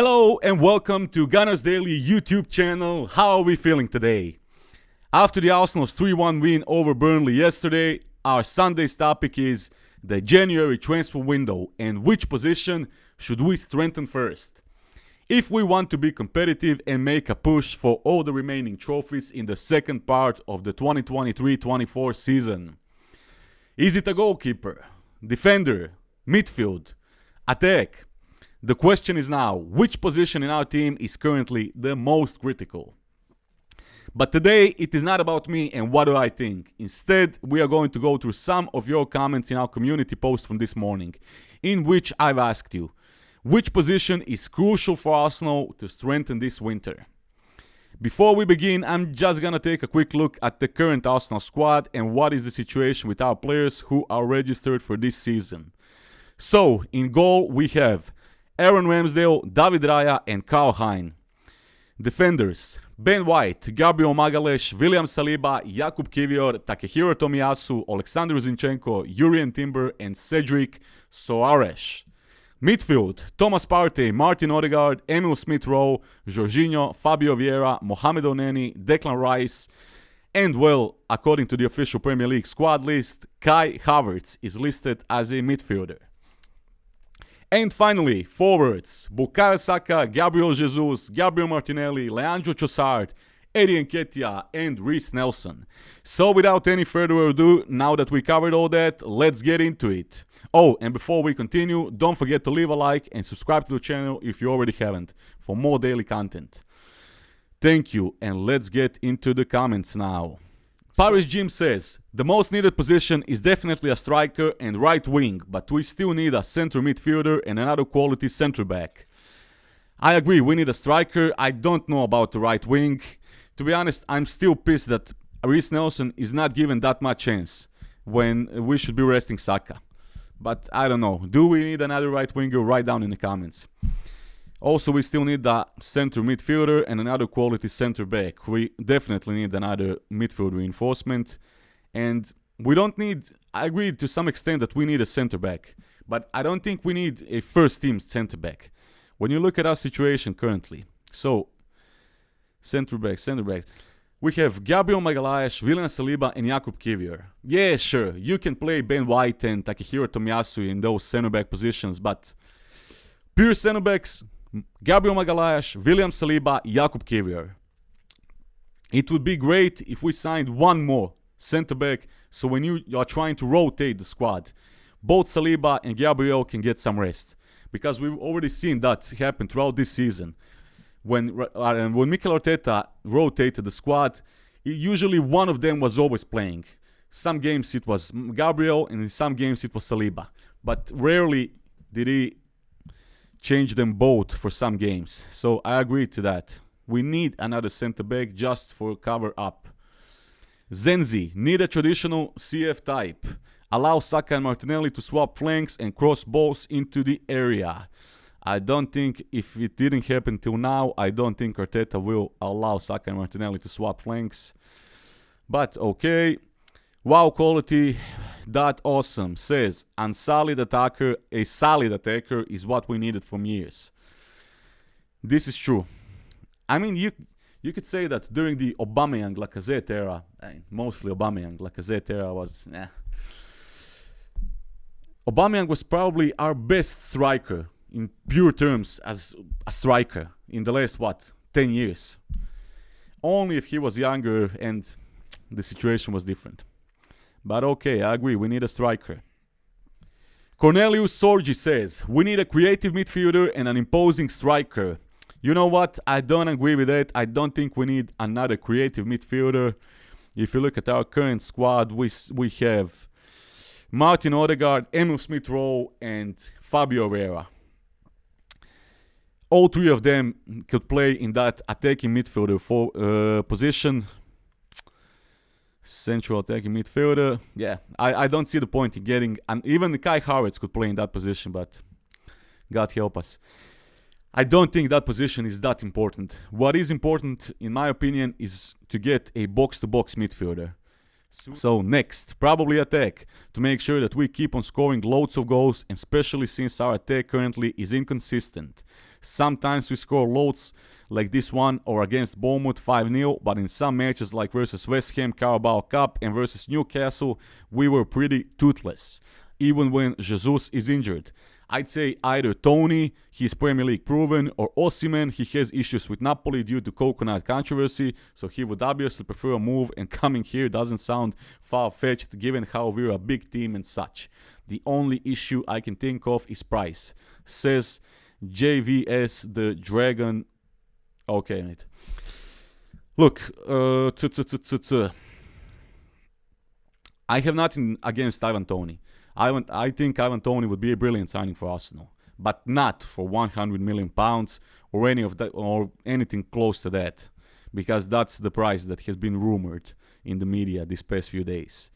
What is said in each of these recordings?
Hello and welcome to Gunners Daily YouTube channel. How are we feeling today? After the Arsenal's 3-1 win over Burnley yesterday, our Sunday's topic is the January transfer window and which position should we strengthen first. If we want to be competitive and make a push for all the remaining trophies in the second part of the 2023-24 season. Is it a goalkeeper, defender, midfield, attack? The question is now, which position in our team is currently the most critical? But today, it is not about me and what do I think. Instead, we are going to go through some of your comments in our community post from this morning, in which I've asked you, which position is crucial for Arsenal to strengthen this winter? Before we begin, I'm just gonna take a quick look at the current Arsenal squad and what is the situation with our players who are registered for this season. So, in goal, we have Aaron Ramsdale, David Raya and Karl Hein. Defenders: Ben White, Gabriel Magalhaes, William Saliba, Jakub Kiwior, Takehiro Tomiyasu, Alexander Zinchenko, Jurrien Timber and Cedric Soares. Midfield: Thomas Partey, Martin Odegaard, Emil Smith-Rowe, Jorginho, Fabio Vieira, Mohamed Elneny, Declan Rice, and well, according to the official Premier League squad list, Kai Havertz is listed as a midfielder. And finally, forwards: Bukayo Saka, Gabriel Jesus, Gabriel Martinelli, Leandro Trossard, Eddie Nketiah, and Reece Nelson. So without any further ado, now that we covered all that, let's get into it. Oh, and before we continue, don't forget to leave a like and subscribe to the channel if you already haven't, for more daily content. Thank you, and let's get into the comments now. Paris Jim says, the most needed position is definitely a striker and right wing, but we still need a center midfielder and another quality center back. I agree, we need a striker. I don't know about the right wing. To be honest, I'm still pissed that Reece Nelson is not given that much chance when we should be resting Saka. But I don't know. Do we need another right winger? Write down in the comments. Also, we still need a center midfielder and another quality center back. We definitely need another midfield reinforcement. And we don't need, I agree to some extent that we need a center back. But I don't think we need a first team center back. When you look at our situation currently. So, center back. We have Gabriel Magalhaes, William Saliba and Jakub Kiwior. Yeah, sure, you can play Ben White and Takehiro Tomiyasu in those center back positions. But pure center backs, Gabriel Magalhaes, William Saliba, Jakub Kiwior. It would be great if we signed one more center back, so when you are trying to rotate the squad, both Saliba and Gabriel can get some rest. Because we've already seen that happen throughout this season. When Mikel Arteta rotated the squad, usually one of them was always playing. Some games it was Gabriel and in some games it was Saliba. But rarely did he change them both for some games. So I agree to that. We need another center back just for cover up. Zenzi, need a traditional CF type. Allow Saka and Martinelli to swap flanks and cross balls into the area. I don't think, if it didn't happen till now, I don't think Arteta will allow Saka and Martinelli to swap flanks. But okay. Wow quality, that awesome, says, a solid attacker is what we needed for years. This is true. I mean, you could say that during the Aubameyang Lacazette era, mostly Aubameyang Lacazette era was, Aubameyang was probably our best striker in pure terms as a striker in the last, 10 years. Only if he was younger and the situation was different. But okay, I agree, we need a striker. Cornelius Sorgi says, we need a creative midfielder and an imposing striker. You know what? I don't agree with that. I don't think we need another creative midfielder. If you look at our current squad, we have Martin Odegaard, Emil Smith-Rowe and Fabio Vieira. All three of them could play in that attacking midfielder position. Central attacking midfielder. Yeah, I don't see the point in getting... And even Kai Havertz could play in that position, but God help us. I don't think that position is that important. What is important, in my opinion, is to get a box-to-box midfielder. So next, probably attack, to make sure that we keep on scoring loads of goals, especially since our attack currently is inconsistent. Sometimes we score loads like this one or against Bournemouth 5-0, but in some matches like versus West Ham Carabao Cup and versus Newcastle, we were pretty toothless, even when Jesus is injured. I'd say either Tony, he's Premier League proven, or Osimhen, he has issues with Napoli due to coconut controversy, so he would obviously prefer a move, and coming here doesn't sound far-fetched given how we're a big team and such. The only issue I can think of is price, says JVS the Dragon. Okay, mate. Look, I have nothing against Ivan Toney. I think Ivan Toney would be a brilliant signing for Arsenal, but not for 100 million pounds or any of that or anything close to that, because that's the price that has been rumored in the media these past few days.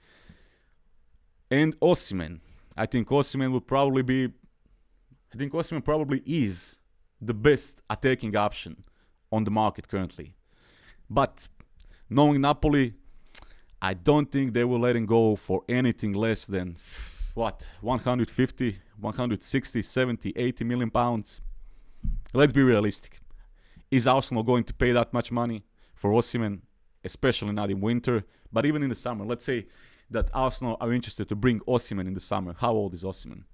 And Osimhen, I think Osimhen probably is the best attacking option on the market currently. But knowing Napoli, I don't think they will let him go for anything less than 150, 160, 70, 80 million pounds. Let's be realistic. Is Arsenal going to pay that much money for Osimhen, especially not in winter, but even in the summer? Let's say that Arsenal are interested to bring Osimhen in the summer. How old is Osimhen?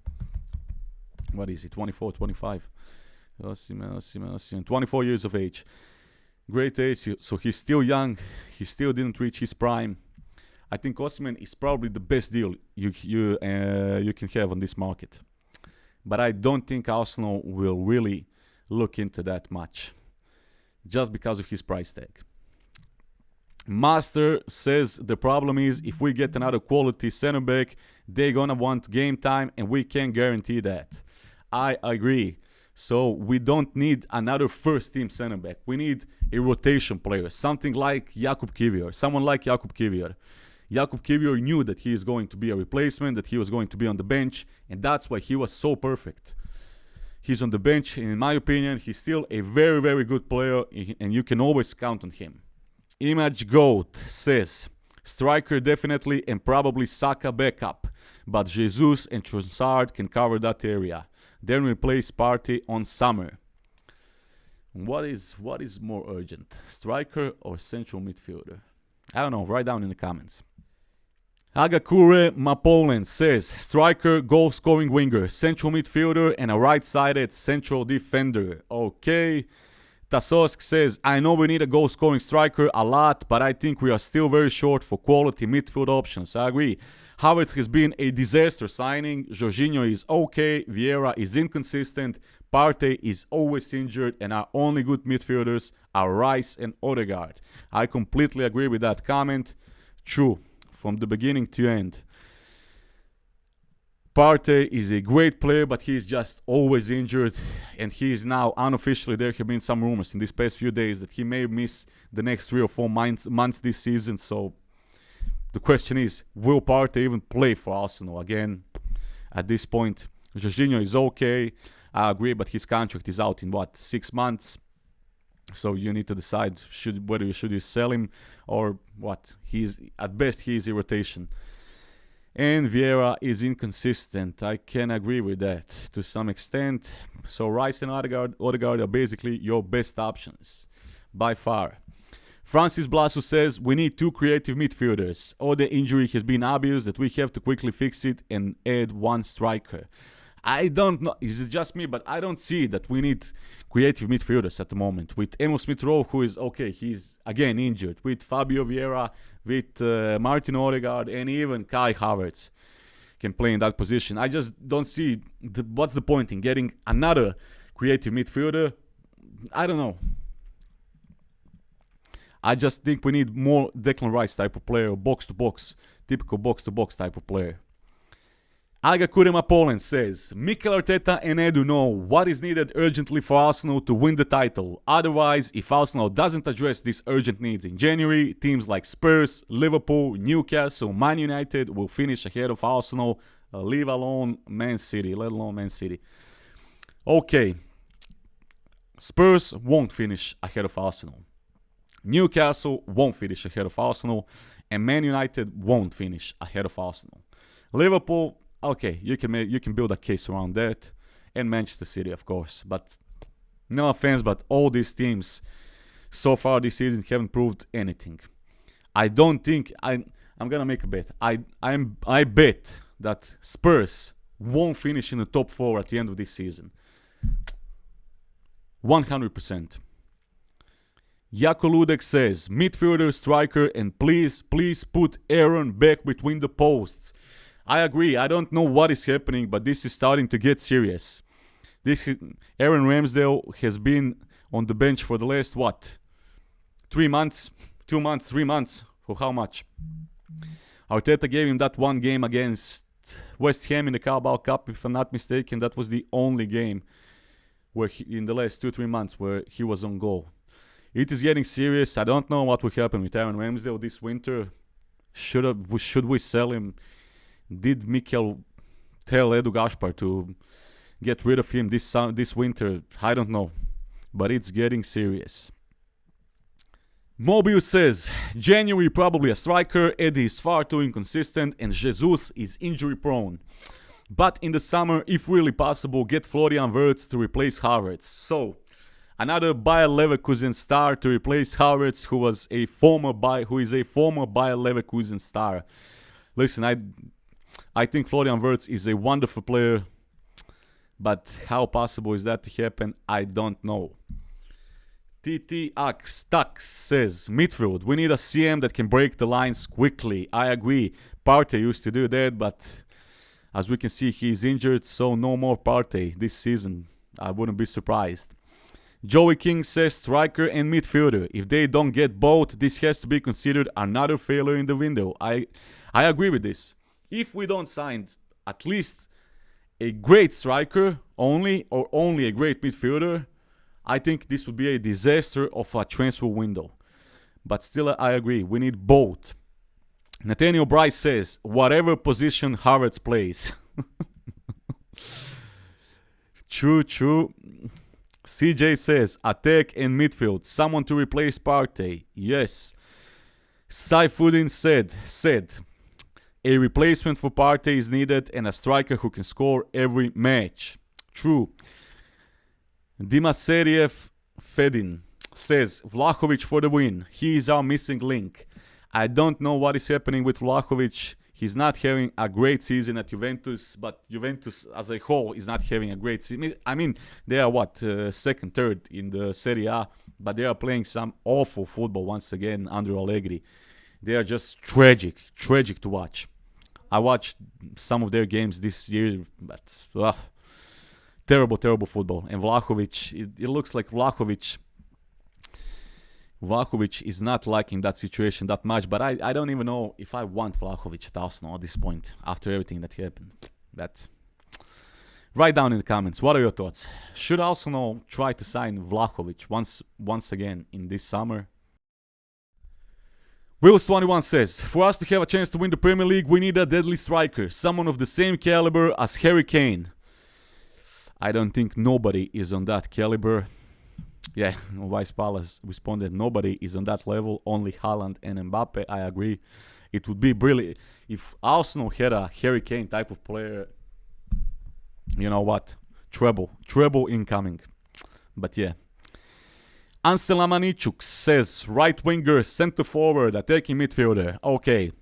What is he, 24, 25? Osimhen, 24 years of age. Great age, so he's still young. He still didn't reach his prime. I think Osimhen is probably the best deal you can have on this market. But I don't think Arsenal will really look into that much, just because of his price tag. Master says the problem is if we get another quality center back, they're gonna want game time, and we can't guarantee that. I agree. So we don't need another first team center back. We need a rotation player, something like Jakub Kivior, someone like Jakub Kivior. Jakub Kivior knew that he is going to be a replacement, that he was going to be on the bench, and that's why he was so perfect. He's on the bench, and in my opinion, he's still a very, very good player, and you can always count on him. Image Goat says, striker definitely and probably Saka backup, but Jesus and Trossard can cover that area. Then replace Partey on summer. What is more urgent, striker or central midfielder? I don't know, write down in the comments. Agakure Mapolen says, striker, goal-scoring winger, central midfielder, and a right-sided central defender. Okay. Tasosk says, I know we need a goal-scoring striker a lot, but I think we are still very short for quality midfield options. I agree. Havertz has been a disaster signing. Jorginho is okay. Vieira is inconsistent. Partey is always injured, and our only good midfielders are Rice and Odegaard. I completely agree with that comment. True, from the beginning to end. Partey is a great player, but he's just always injured, and he is now unofficially, there have been some rumors in these past few days that he may miss the next 3 or 4 months this season, so the question is, will Partey even play for Arsenal again at this point? Jorginho is okay, I agree, but his contract is out in 6 months? So you need to decide whether you should sell him or what. At best he is a rotation. And Vieira is inconsistent. I can agree with that to some extent. So Rice and Odegaard are basically your best options by far. Francis Blasu says, we need 2 creative midfielders. Ode injury has been obvious that we have to quickly fix it and add 1 striker. I don't know, is it just me, but I don't see that we need creative midfielders at the moment. With Emil Smith-Rowe, who is okay, he's again injured. With Fabio Vieira, with Martin Odegaard, and even Kai Havertz can play in that position. I just don't see what's the point in getting another creative midfielder. I don't know. I just think we need more Declan Rice type of player, box-to-box, typical box-to-box type of player. Agakurema Poland says, Mikel Arteta and Edu know what is needed urgently for Arsenal to win the title. Otherwise, if Arsenal doesn't address these urgent needs in January, teams like Spurs, Liverpool, Newcastle, Man United will finish ahead of Arsenal, leave alone Man City, let alone Man City. Okay, Spurs won't finish ahead of Arsenal. Newcastle won't finish ahead of Arsenal. and Man United won't finish ahead of Arsenal. Liverpool, okay, you can build a case around that, and Manchester City, of course. But no offense, but all these teams so far this season haven't proved anything. I don't think I'm gonna make a bet. I bet that Spurs won't finish in the top 4 at the end of this season. 100%. Jako Ludek says, midfielder, striker, and please put Aaron back between the posts. I agree. I don't know what is happening, but this is starting to get serious. Aaron Ramsdale has been on the bench for the last, 3 months? 2 months, 3 months? For how much? Arteta gave him that one game against West Ham in the Carabao Cup, if I'm not mistaken. That was the only game where in the last 2-3 months where he was on goal. It is getting serious. I don't know what will happen with Aaron Ramsdale this winter. Should we sell him? Did Mikel tell Edu Gaspar to get rid of him this winter? I don't know. But it's getting serious. Mobius says, January probably a striker, Eddie is far too inconsistent, and Jesus is injury prone. But in the summer, if really possible, get Florian Wirtz to replace Havertz. So, another Bayer Leverkusen star to replace Havertz, who is a former Bayer Leverkusen star. Listen, I think Florian Wirtz is a wonderful player, but how possible is that to happen? I don't know. TTX says, midfield, we need a CM that can break the lines quickly. I agree. Partey used to do that, but as we can see, he's injured, so no more Partey this season. I wouldn't be surprised. Joey King says, striker and midfielder. If they don't get both, this has to be considered another failure in the window. I agree with this. If we don't sign at least a great striker only, or only a great midfielder, I think this would be a disaster of a transfer window. But still, I agree. We need both. Nathaniel Bryce says, whatever position Havertz plays. True. CJ says, attack and midfield. Someone to replace Partey. Yes. Saifuddin said, a replacement for Partey is needed and a striker who can score every match. True. Dimaseriev Fedin says, Vlahovic for the win. He is our missing link. I don't know what is happening with Vlahovic. He's not having a great season at Juventus, but Juventus as a whole is not having a great season. I mean, they are second, third in the Serie A, but they are playing some awful football once again under Allegri. They are just tragic to watch. I watched some of their games this year, but terrible football. And Vlahovic, it looks like Vlahovic is not liking that situation that much, but I don't even know if I want Vlahovic at Arsenal at this point, after everything that happened. But write down in the comments, what are your thoughts? Should Arsenal try to sign Vlahovic once again in this summer? Wills21 says, for us to have a chance to win the Premier League, we need a deadly striker, someone of the same caliber as Harry Kane. I don't think nobody is on that caliber. Yeah, Vice Palace responded, nobody is on that level, only Haaland and Mbappe. I agree. It would be brilliant if Arsenal had a Harry Kane type of player. You know what? Treble incoming. But yeah. Ansel Amanichuk says, right winger, center forward, attacking midfielder. Okay.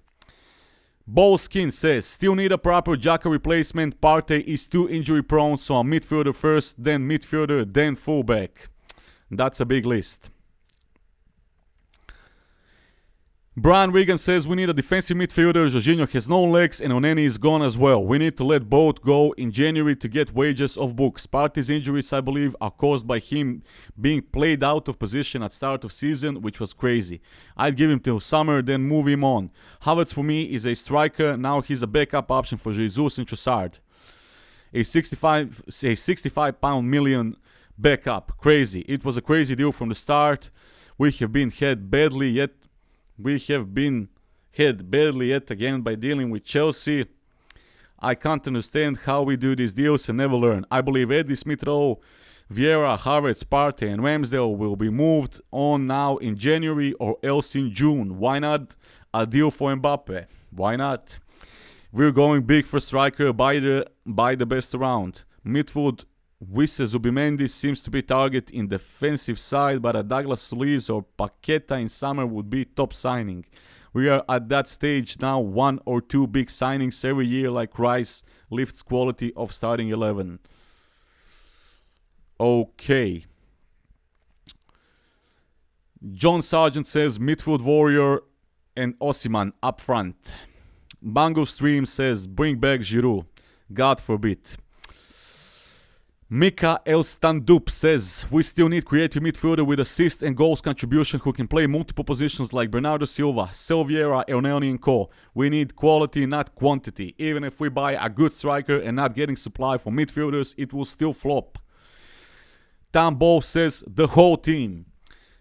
Bolskin says, still need a proper Xhaka replacement. Partey is too injury prone, so a midfielder first, then midfielder, then fullback. That's a big list. Brian Regan says, we need a defensive midfielder. Jorginho has no legs and Oneni is gone as well. We need to let both go in January to get wages off books. Partey's injuries, I believe, are caused by him being played out of position at start of season, which was crazy. I'd give him till summer, then move him on. Havertz for me is a striker. Now he's a backup option for Jesus and Trossard. A 65 pound million backup. Crazy. It was a crazy deal from the start. We have been hit badly yet again by dealing with Chelsea. I can't understand how we do these deals and never learn. I believe Eddie Smith-Rowe, Vieira, Havertz, Partey and Ramsdale will be moved on now in January or else in June. Why not a deal for Mbappe. Why not? We're going big for striker, buy the best around. Midfield, Wisse Zubimendi seems to be target in defensive side, but a Douglas Luiz or Paqueta in summer would be top signing. We are at that stage now, 1 or 2 big signings every year like Rice lifts quality of starting 11. Okay. John Sargent says midfield warrior and Osimhen up front. Bango Stream says bring back Giroud. God forbid. Mika El Standup says we still need creative midfielder with assist and goals contribution who can play multiple positions like Bernardo Silva, Silveira, Elneny and Co. We need quality, not quantity. Even if we buy a good striker and not getting supply from midfielders, it will still flop. Tom Ball says the whole team.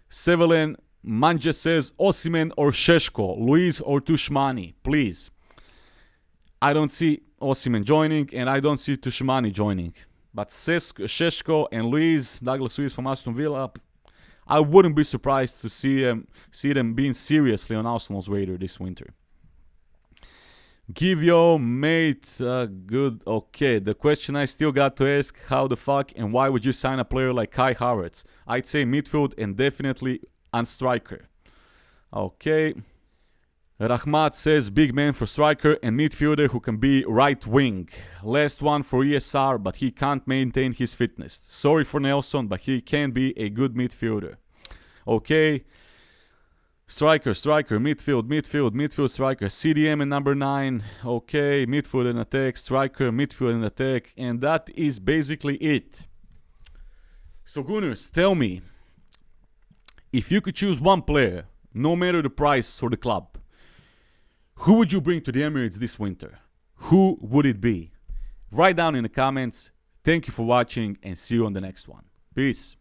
Sevelin Manje says Osimhen or Šeško, Luiz or Tushmani, please. I don't see Osimhen joining and I don't see Tushmani joining. But Šeško and Luiz, Douglas Luiz from Aston Villa, I wouldn't be surprised to see them being seriously on Arsenal's radar this winter. Give your mate a good... Okay, the question I still got to ask, how the fuck and why would you sign a player like Kai Havertz? I'd say midfield and definitely on striker. Okay. Rahmat says big man for striker and midfielder who can be right wing. Last one for ESR, but he can't maintain his fitness. Sorry for Nelson, but he can be a good midfielder. Okay. Striker, midfield, striker. CDM and number 9. Okay, midfield and attack, striker, midfield and attack. And that is basically it. So Gunners, tell me, if you could choose one player, no matter the price or the club, who would you bring to the Emirates this winter? Who would it be? Write down in the comments. Thank you for watching and see you on the next one. Peace.